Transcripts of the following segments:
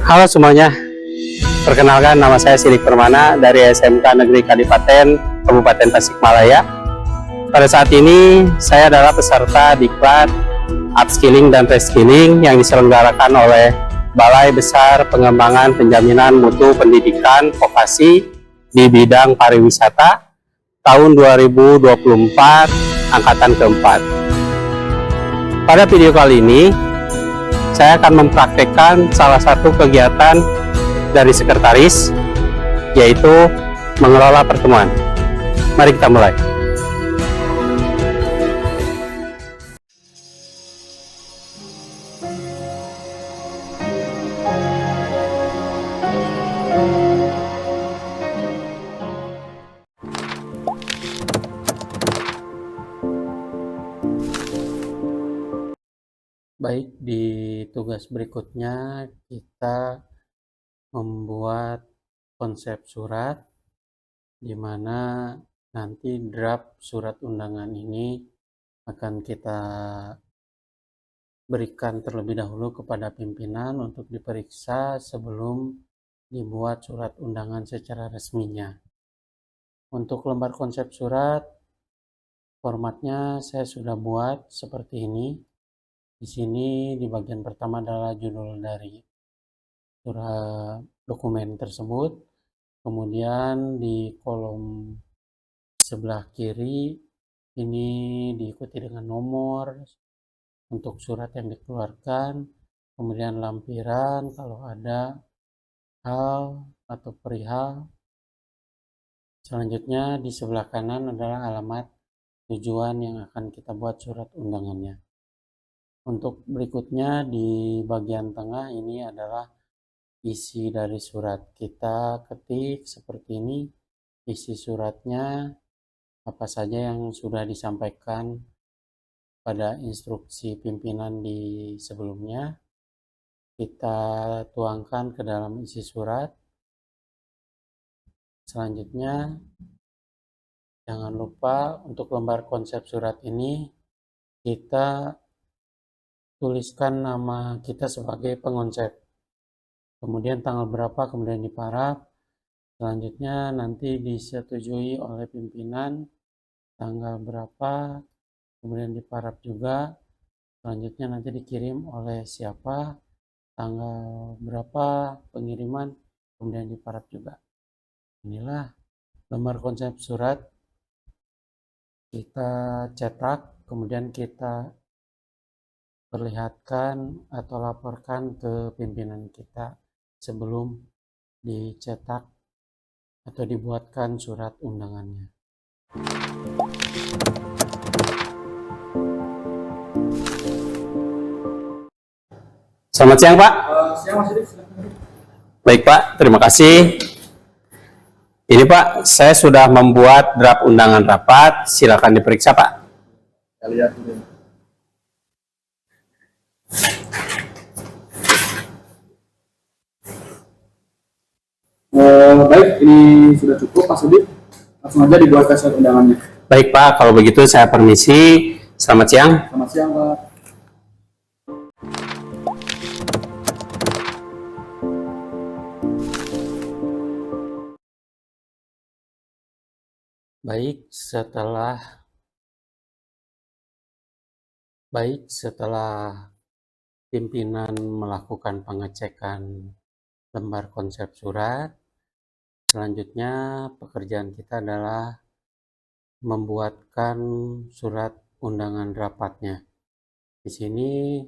Halo semuanya, perkenalkan nama saya Sidik Permana dari SMK Negeri Kadipaten Kabupaten Tasikmalaya. Pada saat ini saya adalah peserta diklat upskilling dan reskilling yang diselenggarakan oleh Balai Besar Pengembangan Penjaminan Mutu Pendidikan Vokasi di bidang pariwisata tahun 2024 angkatan keempat. Pada video kali ini saya akan mempraktekkan salah satu kegiatan dari sekretaris, yaitu mengelola pertemuan. Mari kita mulai. Baik, di tugas berikutnya kita membuat konsep surat, di mana nanti draft surat undangan ini akan kita berikan terlebih dahulu kepada pimpinan untuk diperiksa sebelum dibuat surat undangan secara resminya. Untuk lembar konsep surat, formatnya saya sudah buat seperti ini. Di sini di bagian pertama adalah judul dari surat dokumen tersebut. Kemudian di kolom sebelah kiri ini diikuti dengan nomor untuk surat yang dikeluarkan, kemudian lampiran kalau ada hal atau perihal. Selanjutnya di sebelah kanan adalah alamat tujuan yang akan kita buat surat undangannya. Untuk berikutnya di bagian tengah ini adalah isi dari surat. Kita ketik seperti ini isi suratnya, apa saja yang sudah disampaikan pada instruksi pimpinan di sebelumnya. Kita tuangkan ke dalam isi surat. Selanjutnya jangan lupa untuk lembar konsep surat ini kita tuliskan nama kita sebagai pengonsep, kemudian tanggal berapa, kemudian diparaf. Selanjutnya nanti disetujui oleh pimpinan tanggal berapa, kemudian diparaf juga. Selanjutnya nanti dikirim oleh siapa, tanggal berapa pengiriman, kemudian diparaf juga. Inilah lembar konsep surat. Kita cetak, kemudian kita perlihatkan atau laporkan ke pimpinan kita sebelum dicetak atau dibuatkan surat undangannya. Selamat siang, Pak. Siang Mas Dik. Baik, Pak, terima kasih. Ini, Pak, saya sudah membuat draft undangan rapat. Silakan diperiksa, Pak. Kita lihat dulu. Baik, ini sudah cukup Mas Dik. Langsung aja dibuatkan surat undangannya. Baik, Pak, kalau begitu saya permisi. Selamat siang. Selamat siang, Pak. Baik, setelah pimpinan melakukan pengecekan lembar konsep surat, selanjutnya pekerjaan kita adalah membuatkan surat undangan rapatnya. Di sini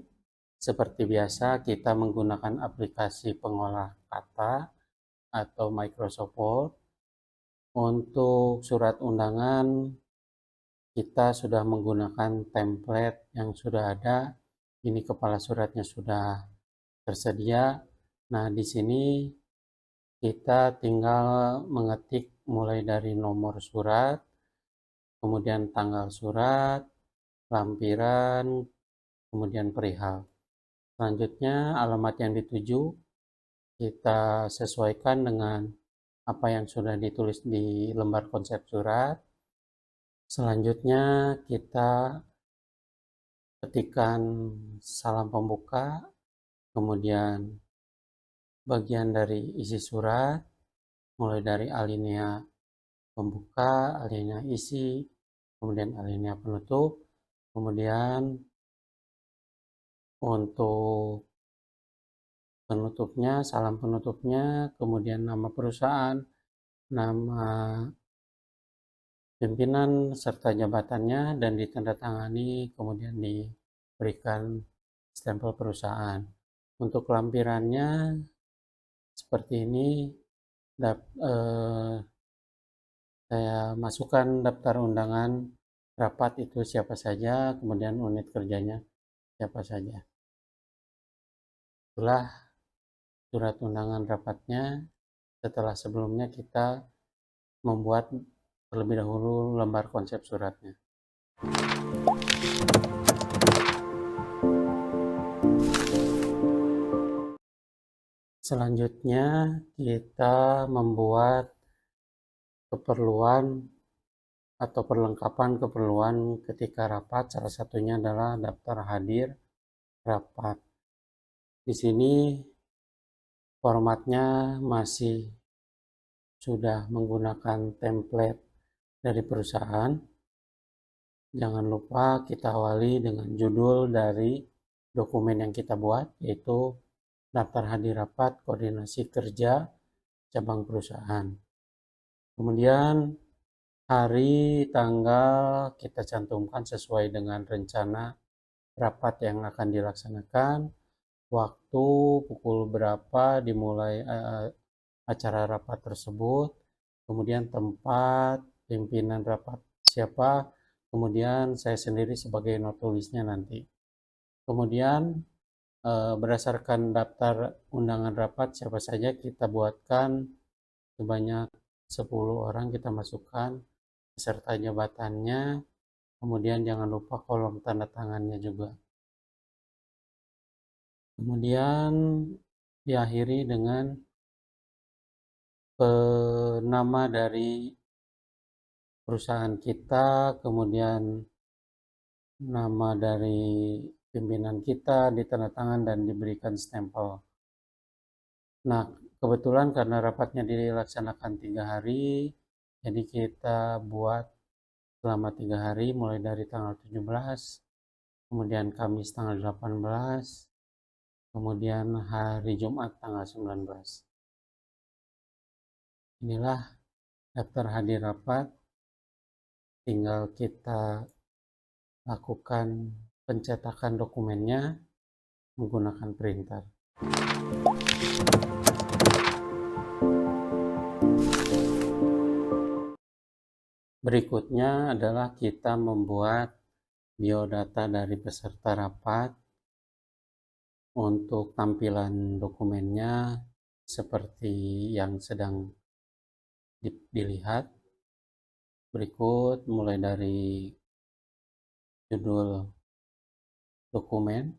seperti biasa kita menggunakan aplikasi pengolah kata atau Microsoft Word. Untuk surat undangan kita sudah menggunakan template yang sudah ada. Ini kepala suratnya sudah tersedia. Nah, di sini kita tinggal mengetik mulai dari nomor surat, kemudian tanggal surat, lampiran, kemudian perihal. Selanjutnya alamat yang dituju kita sesuaikan dengan apa yang sudah ditulis di lembar konsep surat. Selanjutnya kita ketikkan salam pembuka, kemudian bagian dari isi surat, mulai dari alinea pembuka, alinea isi, kemudian alinea penutup, kemudian untuk penutupnya, salam penutupnya, kemudian nama perusahaan, nama pimpinan serta jabatannya, dan ditandatangani, kemudian diberikan stempel perusahaan. Untuk lampirannya seperti ini, saya masukkan daftar undangan rapat itu siapa saja, kemudian unit kerjanya siapa saja. Itulah surat undangan rapatnya. Setelah sebelumnya kita membuat terlebih dahulu lembar konsep suratnya. Selanjutnya kita membuat keperluan atau perlengkapan keperluan ketika rapat. Salah satunya adalah daftar hadir rapat. Di sini formatnya masih sudah menggunakan template dari perusahaan. Jangan lupa kita awali dengan judul dari dokumen yang kita buat, yaitu daftar hadir rapat koordinasi kerja cabang perusahaan. Kemudian hari, tanggal kita cantumkan sesuai dengan rencana rapat yang akan dilaksanakan, waktu, pukul berapa dimulai acara rapat tersebut, kemudian tempat, pimpinan rapat siapa, kemudian saya sendiri sebagai notulisnya nanti. Kemudian berdasarkan daftar undangan rapat siapa saja kita buatkan sebanyak 10 orang, kita masukkan beserta jabatannya, kemudian jangan lupa kolom tanda tangannya juga. Kemudian diakhiri dengan nama dari perusahaan kita, kemudian nama dari pimpinan kita, ditandatangan dan diberikan stempel. Nah, kebetulan karena rapatnya dilaksanakan 3 hari, jadi kita buat selama 3 hari, mulai dari tanggal 17, kemudian Kamis tanggal 18, kemudian hari Jumat tanggal 19. Inilah daftar hadir rapat. Tinggal kita lakukan pencetakan dokumennya menggunakan printer. Berikutnya adalah kita membuat biodata dari peserta rapat. Untuk tampilan dokumennya seperti yang sedang dilihat berikut, mulai dari judul dokumen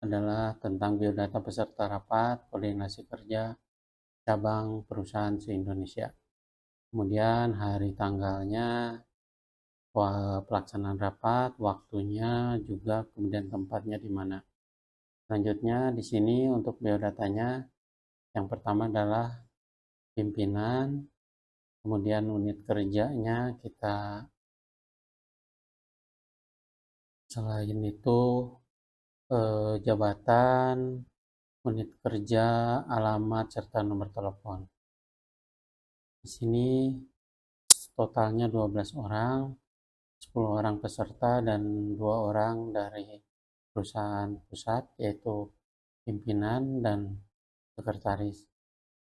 adalah tentang biodata peserta rapat koordinasi kerja cabang perusahaan se-Indonesia. Kemudian hari tanggalnya, pelaksanaan rapat, waktunya juga, kemudian tempatnya di mana. Selanjutnya di sini untuk biodatanya yang pertama adalah pimpinan, kemudian unit kerjanya kita, selain itu jabatan, unit kerja, alamat serta nomor telepon. Di sini totalnya 12 orang, 10 orang peserta dan 2 orang dari perusahaan pusat, yaitu pimpinan dan sekretaris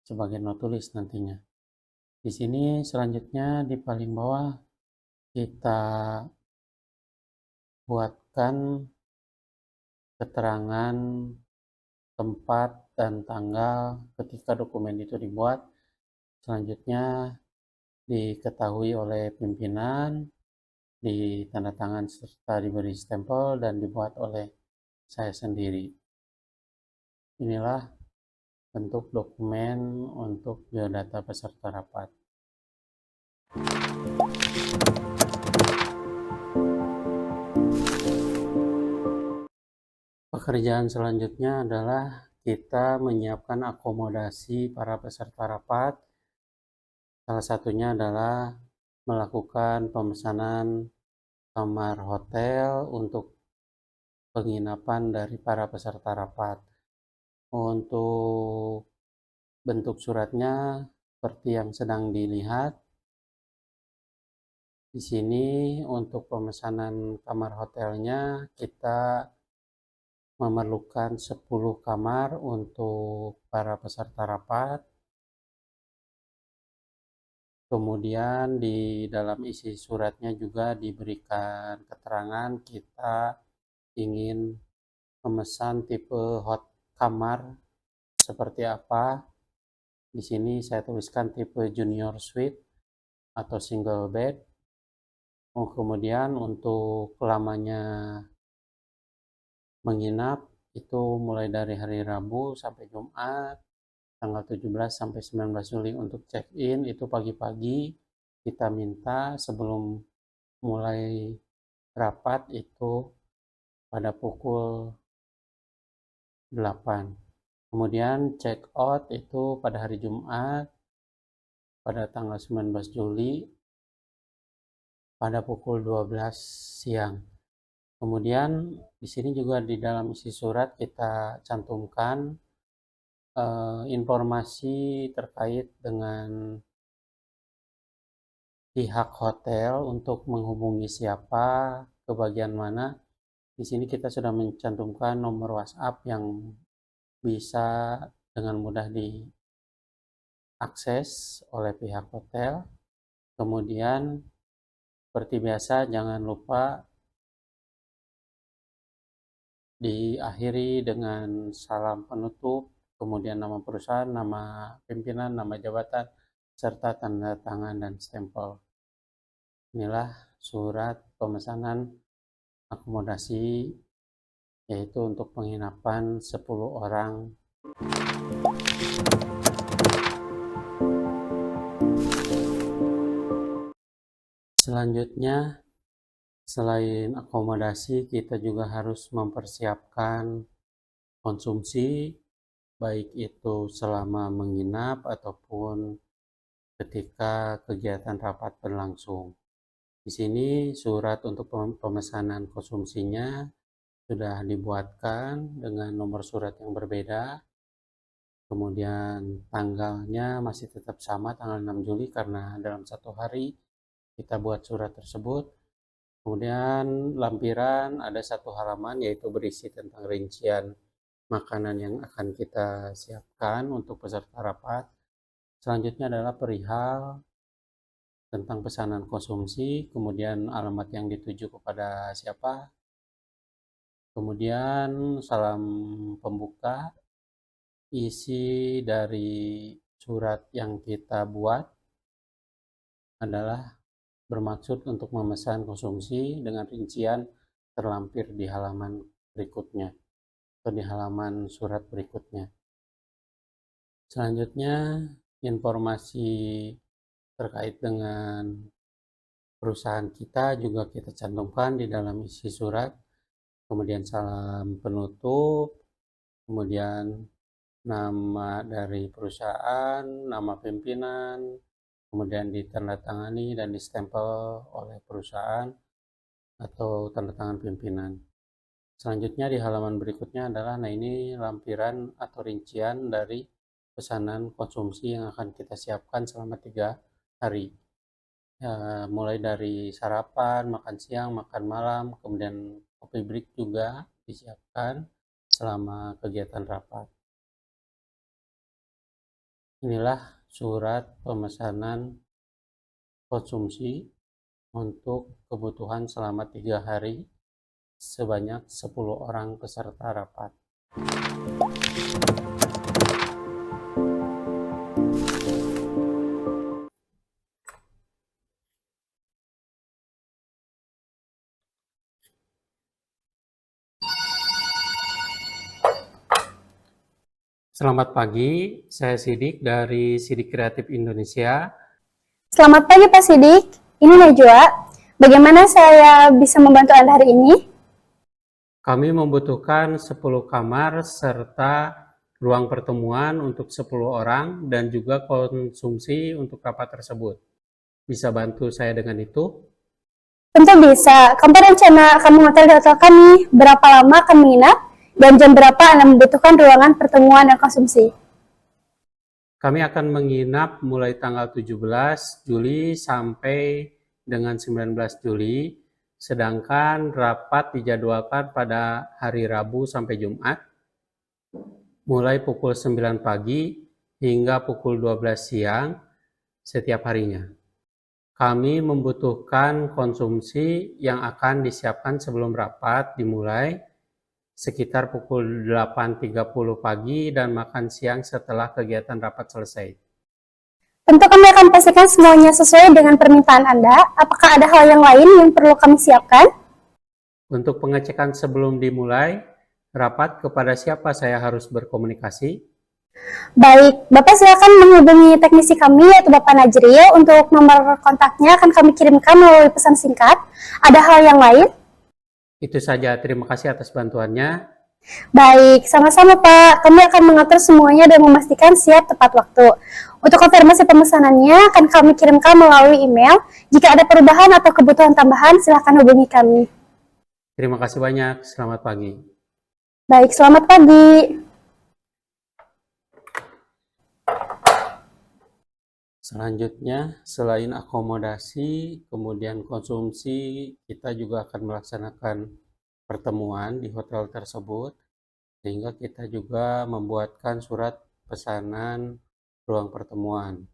sebagai notulis nantinya. Di sini selanjutnya di paling bawah kita buatkan keterangan tempat dan tanggal ketika dokumen itu dibuat. Selanjutnya diketahui oleh pimpinan, ditandatangan serta diberi stempel dan dibuat oleh saya sendiri. Inilah bentuk dokumen untuk biodata peserta rapat. Pekerjaan selanjutnya adalah kita menyiapkan akomodasi para peserta rapat. Salah satunya adalah melakukan pemesanan kamar hotel untuk penginapan dari para peserta rapat. Untuk bentuk suratnya seperti yang sedang dilihat. Di sini untuk pemesanan kamar hotelnya kita memerlukan 10 kamar untuk para peserta rapat. Kemudian di dalam isi suratnya juga diberikan keterangan kita ingin memesan tipe kamar seperti apa. Di sini saya tuliskan tipe junior suite atau single bed. Kemudian untuk lamanya menginap itu mulai dari hari Rabu sampai Jumat, tanggal 17 sampai 19 Juli. Untuk check-in itu pagi-pagi kita minta sebelum mulai rapat itu pada pukul 8. Kemudian check-out itu pada hari Jumat pada tanggal 19 Juli pada pukul 12 siang. Kemudian di sini juga di dalam isi surat kita cantumkan informasi terkait dengan pihak hotel untuk menghubungi siapa, ke bagian mana. Di sini kita sudah mencantumkan nomor WhatsApp yang bisa dengan mudah diakses oleh pihak hotel. Kemudian seperti biasa jangan lupa diakhiri dengan salam penutup, kemudian nama perusahaan, nama pimpinan, nama jabatan, serta tanda tangan dan stempel. Inilah surat pemesanan akomodasi, yaitu untuk penginapan 10 orang. Selanjutnya, selain akomodasi, kita juga harus mempersiapkan konsumsi, baik itu selama menginap ataupun ketika kegiatan rapat berlangsung. Di sini surat untuk pemesanan konsumsinya sudah dibuatkan dengan nomor surat yang berbeda. Kemudian tanggalnya masih tetap sama, tanggal 6 Juli, karena dalam satu hari kita buat surat tersebut. Kemudian lampiran ada 1 halaman, yaitu berisi tentang rincian makanan yang akan kita siapkan untuk peserta rapat. Selanjutnya adalah perihal tentang pesanan konsumsi, kemudian alamat yang dituju kepada siapa, kemudian salam pembuka. Isi dari surat yang kita buat adalah bermaksud untuk memesan konsumsi dengan rincian terlampir di halaman berikutnya atau di halaman surat berikutnya. Selanjutnya, informasi terkait dengan perusahaan kita juga kita cantumkan di dalam isi surat. Kemudian salam penutup, kemudian nama dari perusahaan, nama pimpinan, kemudian ditandatangani dan distempel oleh perusahaan atau tanda tangan pimpinan. Selanjutnya di halaman berikutnya adalah, nah ini lampiran atau rincian dari pesanan konsumsi yang akan kita siapkan selama 3 hari. Mulai dari sarapan, makan siang, makan malam, kemudian coffee break juga disiapkan selama kegiatan rapat. Inilah surat pemesanan konsumsi untuk kebutuhan selama 3 hari sebanyak 10 orang peserta rapat. Selamat pagi, saya Sidik dari Sidik Kreatif Indonesia. Selamat pagi Pak Sidik, ini Najwa. Bagaimana saya bisa membantu Anda hari ini? Kami membutuhkan 10 kamar serta ruang pertemuan untuk 10 orang dan juga konsumsi untuk rapat tersebut. Bisa bantu saya dengan itu? Tentu bisa. Kapan rencana kamu hotel di hotel kami? Berapa lama akan menginap? Dan jam berapa Anda membutuhkan ruangan pertemuan dan konsumsi? Kami akan menginap mulai tanggal 17 Juli sampai dengan 19 Juli, sedangkan rapat dijadwalkan pada hari Rabu sampai Jumat, mulai pukul 9 pagi hingga pukul 12 siang setiap harinya. Kami membutuhkan konsumsi yang akan disiapkan sebelum rapat dimulai sekitar pukul 8.30 pagi dan makan siang setelah kegiatan rapat selesai. Tentu kami akan pastikan semuanya sesuai dengan permintaan Anda. Apakah ada hal yang lain yang perlu kami siapkan? Untuk pengecekan sebelum dimulai rapat, kepada siapa saya harus berkomunikasi? Baik, Bapak silakan menghubungi teknisi kami yaitu Bapak Najril. Untuk nomor kontaknya akan kami kirimkan melalui pesan singkat. Ada hal yang lain? Itu saja, terima kasih atas bantuannya. Baik, sama-sama Pak. Kami akan mengatur semuanya dan memastikan siap tepat waktu. Untuk konfirmasi pemesanannya akan kami kirimkan melalui email. Jika ada perubahan atau kebutuhan tambahan, silakan hubungi kami. Terima kasih banyak, selamat pagi. Baik, selamat pagi. Selanjutnya, selain akomodasi, kemudian konsumsi, kita juga akan melaksanakan pertemuan di hotel tersebut, sehingga kita juga membuatkan surat pesanan ruang pertemuan.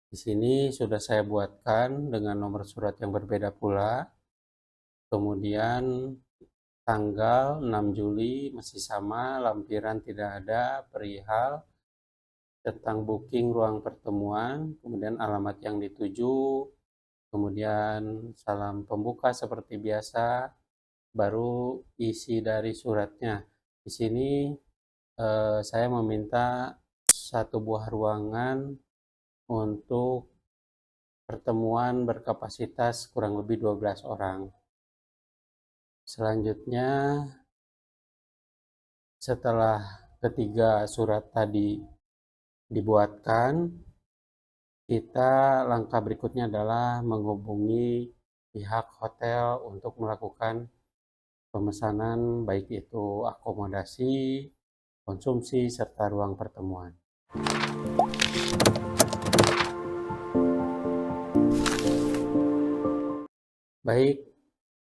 Di sini sudah saya buatkan dengan nomor surat yang berbeda pula. Kemudian tanggal 6 Juli masih sama, lampiran tidak ada, perihal tentang booking ruang pertemuan, kemudian alamat yang dituju, kemudian salam pembuka seperti biasa, baru isi dari suratnya. Di sini saya meminta 1 buah ruangan untuk pertemuan berkapasitas kurang lebih 12 orang. Selanjutnya, setelah ketiga surat tadi dibuatkan, langkah berikutnya adalah menghubungi pihak hotel untuk melakukan pemesanan, baik itu akomodasi, konsumsi, serta ruang pertemuan. Baik,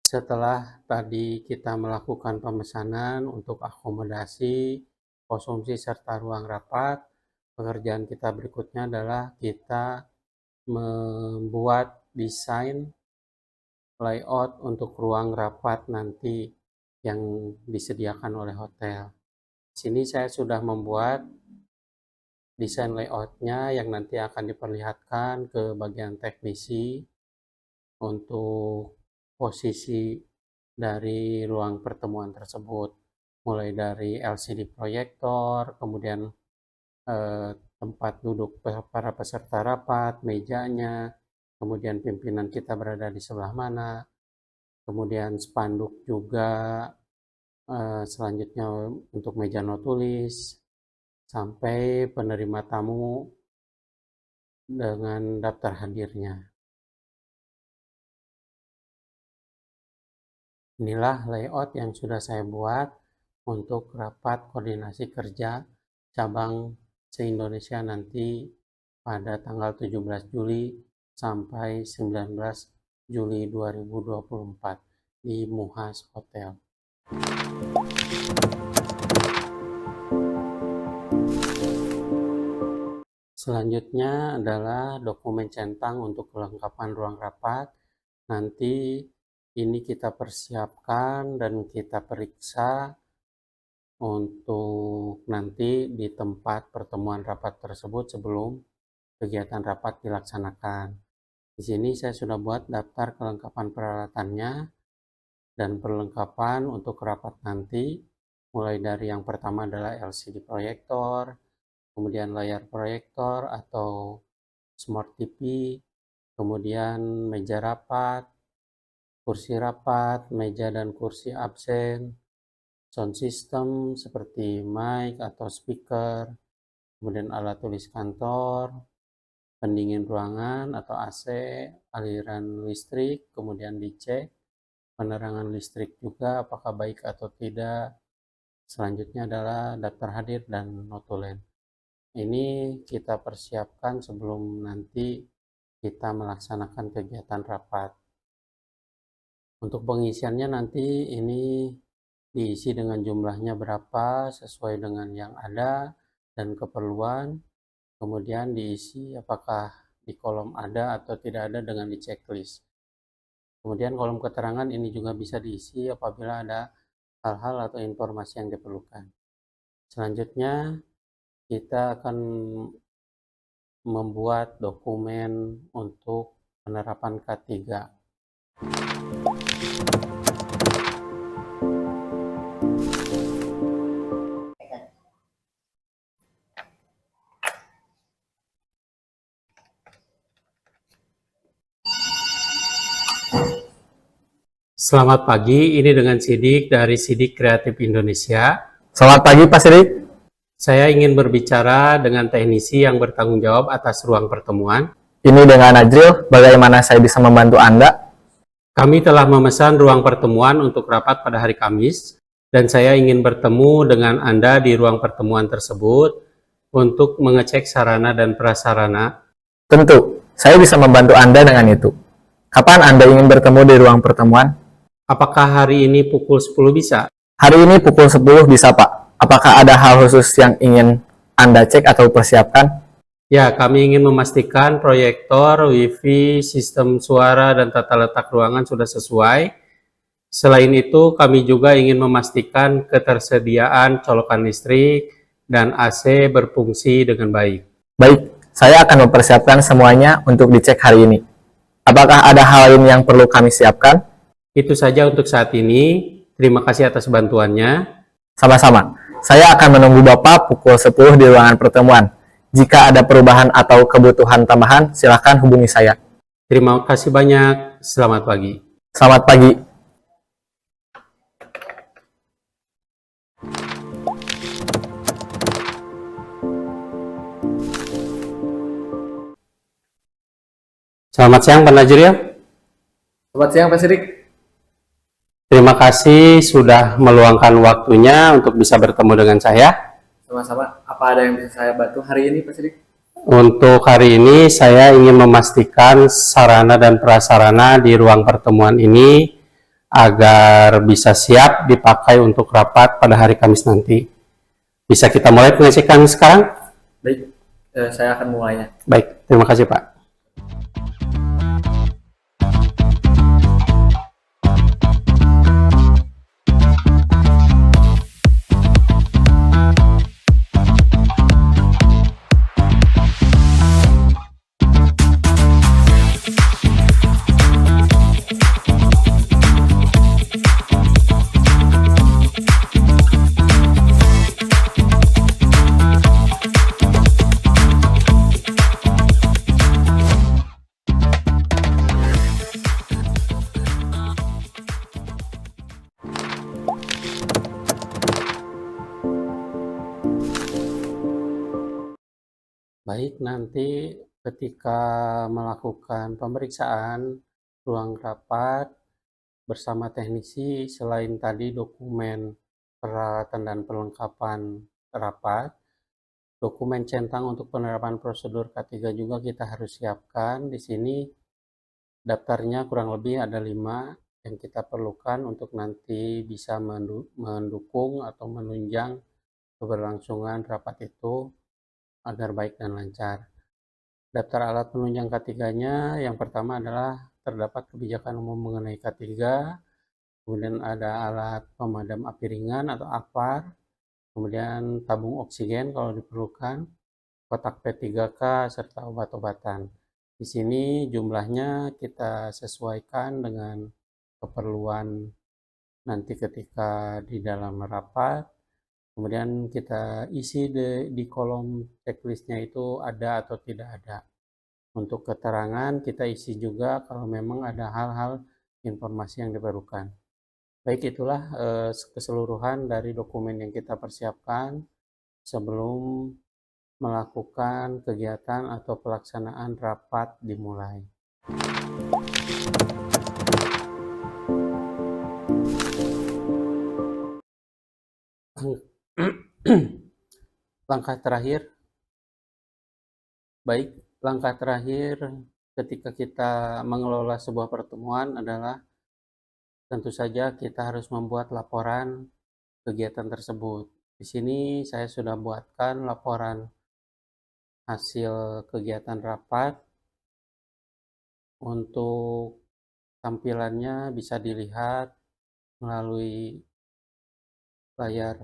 setelah tadi kita melakukan pemesanan untuk akomodasi, konsumsi, serta ruang rapat, pekerjaan kita berikutnya adalah kita membuat desain layout untuk ruang rapat nanti yang disediakan oleh hotel. Di sini saya sudah membuat desain layoutnya yang nanti akan diperlihatkan ke bagian teknisi untuk posisi dari ruang pertemuan tersebut, mulai dari LCD proyektor, kemudian tempat duduk para peserta rapat, mejanya, kemudian pimpinan kita berada di sebelah mana, kemudian spanduk juga, selanjutnya untuk meja no tulis, sampai penerima tamu dengan daftar hadirnya. Inilah layout yang sudah saya buat untuk rapat koordinasi kerja cabang se-Indonesia nanti pada tanggal 17 Juli sampai 19 Juli 2024 di Muhas Hotel. Selanjutnya adalah dokumen centang untuk kelengkapan ruang rapat. Nanti ini kita persiapkan dan kita periksa untuk nanti di tempat pertemuan rapat tersebut sebelum kegiatan rapat dilaksanakan. Di sini saya sudah buat daftar kelengkapan peralatannya dan perlengkapan untuk rapat nanti, mulai dari yang pertama adalah LCD proyektor, kemudian layar proyektor atau Smart TV, kemudian meja rapat, kursi rapat, meja dan kursi absen, sound system seperti mic atau speaker, kemudian alat tulis kantor, pendingin ruangan atau AC, aliran listrik, kemudian dicek, penerangan listrik juga apakah baik atau tidak. Selanjutnya adalah daftar hadir dan notulen. Ini kita persiapkan sebelum nanti kita melaksanakan kegiatan rapat. Untuk pengisiannya nanti ini diisi dengan jumlahnya berapa sesuai dengan yang ada dan keperluan. Kemudian diisi apakah di kolom ada atau tidak ada dengan di checklist. Kemudian kolom keterangan ini juga bisa diisi apabila ada hal-hal atau informasi yang diperlukan. Selanjutnya kita akan membuat dokumen untuk penerapan K3. Selamat pagi, ini dengan Sidik dari Sidik Kreatif Indonesia. Selamat pagi Pak Sidik. Saya ingin berbicara dengan teknisi yang bertanggung jawab atas ruang pertemuan. Ini dengan Najril, bagaimana saya bisa membantu Anda? Kami telah memesan ruang pertemuan untuk rapat pada hari Kamis, dan saya ingin bertemu dengan Anda di ruang pertemuan tersebut untuk mengecek sarana dan prasarana. Tentu, saya bisa membantu Anda dengan itu. Kapan Anda ingin bertemu di ruang pertemuan? Apakah hari ini pukul 10 bisa? Hari ini pukul 10 bisa Pak. Apakah ada hal khusus yang ingin Anda cek atau persiapkan? Ya, kami ingin memastikan proyektor, wifi, sistem suara, dan tata letak ruangan sudah sesuai. Selain itu, kami juga ingin memastikan ketersediaan colokan listrik dan AC berfungsi dengan baik. Baik, saya akan mempersiapkan semuanya untuk dicek hari ini. Apakah ada hal lain yang perlu kami siapkan? Itu saja untuk saat ini. Terima kasih atas bantuannya. Sama-sama. Saya akan menunggu Bapak pukul 10 di ruangan pertemuan. Jika ada perubahan atau kebutuhan tambahan, silakan hubungi saya. Terima kasih banyak. Selamat pagi. Selamat pagi. Selamat siang, Pak Najril. Selamat siang Pak Sidik. Terima kasih sudah meluangkan waktunya untuk bisa bertemu dengan saya. Sama-sama. Apa ada yang bisa saya bantu hari ini Pak Sidik? Untuk hari ini saya ingin memastikan sarana dan prasarana di ruang pertemuan ini agar bisa siap dipakai untuk rapat pada hari Kamis nanti. Bisa kita mulai pengecekan sekarang? Baik, saya akan mulainya. Baik, terima kasih Pak. Baik, nanti ketika melakukan pemeriksaan ruang rapat bersama teknisi, selain tadi dokumen peralatan dan perlengkapan rapat, dokumen centang untuk penerapan prosedur K3 juga kita harus siapkan. Di sini daftarnya kurang lebih ada 5 yang kita perlukan untuk nanti bisa mendukung atau menunjang keberlangsungan rapat itu agar baik dan lancar. Daftar alat penunjang K3-nya yang pertama adalah terdapat kebijakan umum mengenai K3, kemudian ada alat pemadam api ringan atau APAR, kemudian tabung oksigen kalau diperlukan, kotak P3K, serta obat-obatan. Di sini jumlahnya kita sesuaikan dengan keperluan nanti ketika di dalam rapat. Kemudian kita isi di kolom checklistnya itu ada atau tidak ada. Untuk keterangan kita isi juga kalau memang ada hal-hal informasi yang diperlukan. Baik, itulah keseluruhan dari dokumen yang kita persiapkan sebelum melakukan kegiatan atau pelaksanaan rapat dimulai. Langkah terakhir, langkah terakhir ketika kita mengelola sebuah pertemuan adalah tentu saja kita harus membuat laporan kegiatan tersebut. Di sini saya sudah buatkan laporan hasil kegiatan rapat. Untuk tampilannya bisa dilihat melalui layar.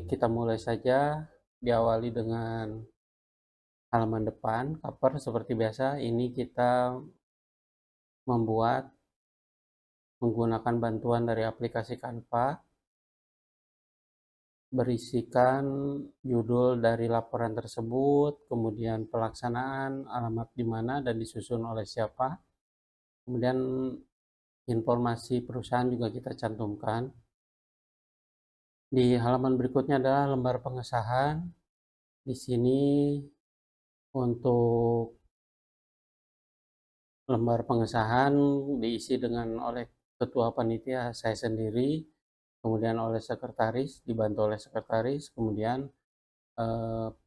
Kita mulai saja, diawali dengan halaman depan, cover seperti biasa. Ini kita membuat menggunakan bantuan dari aplikasi Canva, berisikan judul dari laporan tersebut, kemudian pelaksanaan, alamat di mana dan disusun oleh siapa, kemudian informasi perusahaan juga kita cantumkan. Di halaman berikutnya adalah lembar pengesahan. Di sini untuk lembar pengesahan diisi oleh ketua panitia saya sendiri, kemudian oleh sekretaris, dibantu oleh sekretaris, kemudian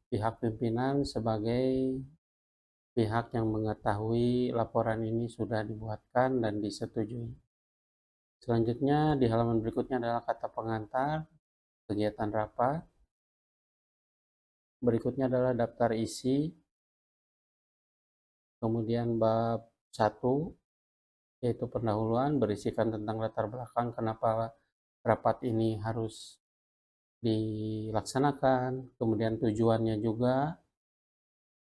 pihak pimpinan sebagai pihak yang mengetahui laporan ini sudah dibuatkan dan disetujui. Selanjutnya di halaman berikutnya adalah kata pengantar kegiatan rapat. Berikutnya adalah daftar isi, kemudian bab 1 yaitu pendahuluan, berisikan tentang latar belakang kenapa rapat ini harus dilaksanakan, kemudian tujuannya juga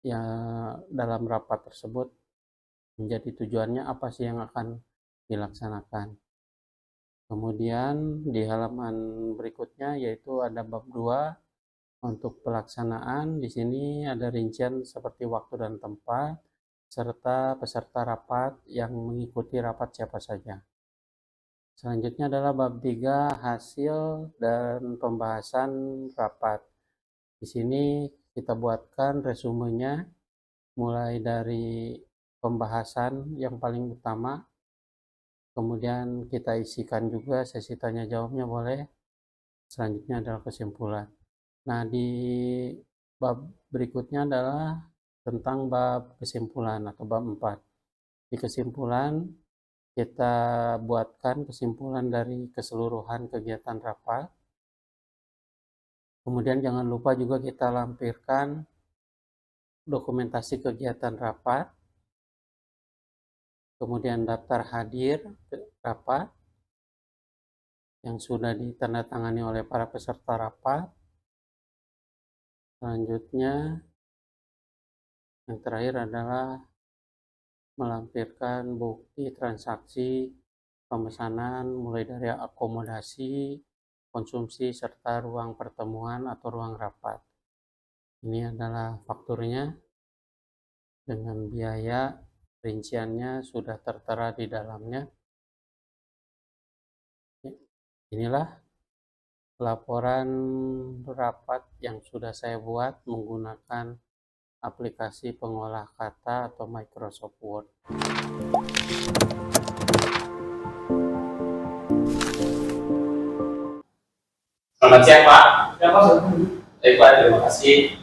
ya dalam rapat tersebut menjadi tujuannya apa sih yang akan dilaksanakan. Kemudian di halaman berikutnya yaitu ada bab 2 untuk pelaksanaan. Di sini ada rincian seperti waktu dan tempat serta peserta rapat yang mengikuti rapat siapa saja. Selanjutnya adalah bab 3 hasil dan pembahasan rapat. Di sini kita buatkan resumenya mulai dari pembahasan yang paling utama, kemudian kita isikan juga sesi tanya jawabnya boleh. Selanjutnya adalah kesimpulan. Nah, di bab berikutnya adalah tentang bab kesimpulan atau bab 4. Di kesimpulan kita buatkan kesimpulan dari keseluruhan kegiatan rapat. Kemudian jangan lupa juga kita lampirkan dokumentasi kegiatan rapat, kemudian daftar hadir rapat yang sudah ditandatangani oleh para peserta rapat. Selanjutnya yang terakhir adalah melampirkan bukti transaksi pemesanan mulai dari akomodasi, konsumsi, serta ruang pertemuan atau ruang rapat. Ini adalah fakturnya dengan biaya, rinciannya sudah tertera di dalamnya. Inilah laporan rapat yang sudah saya buat menggunakan aplikasi pengolah kata atau Microsoft Word. Selamat siang Pak. Ya Pak, Baik Pak, terima kasih.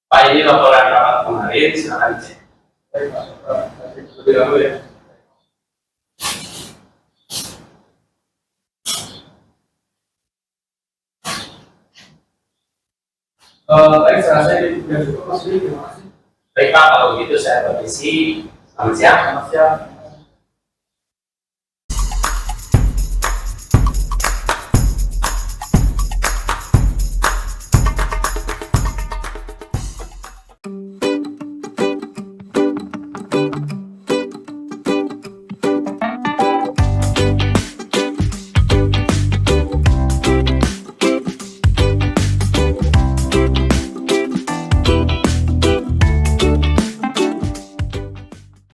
Pak, ini laporan rapat kemarin, silakan cek. baik Pak. Lebih dahulu ya. Baik, saya rasa ini sudah cukup Mas Dwi, terima kasih. Baik Pak, kalau begitu saya permisi. Selamat siang. Selamat siang.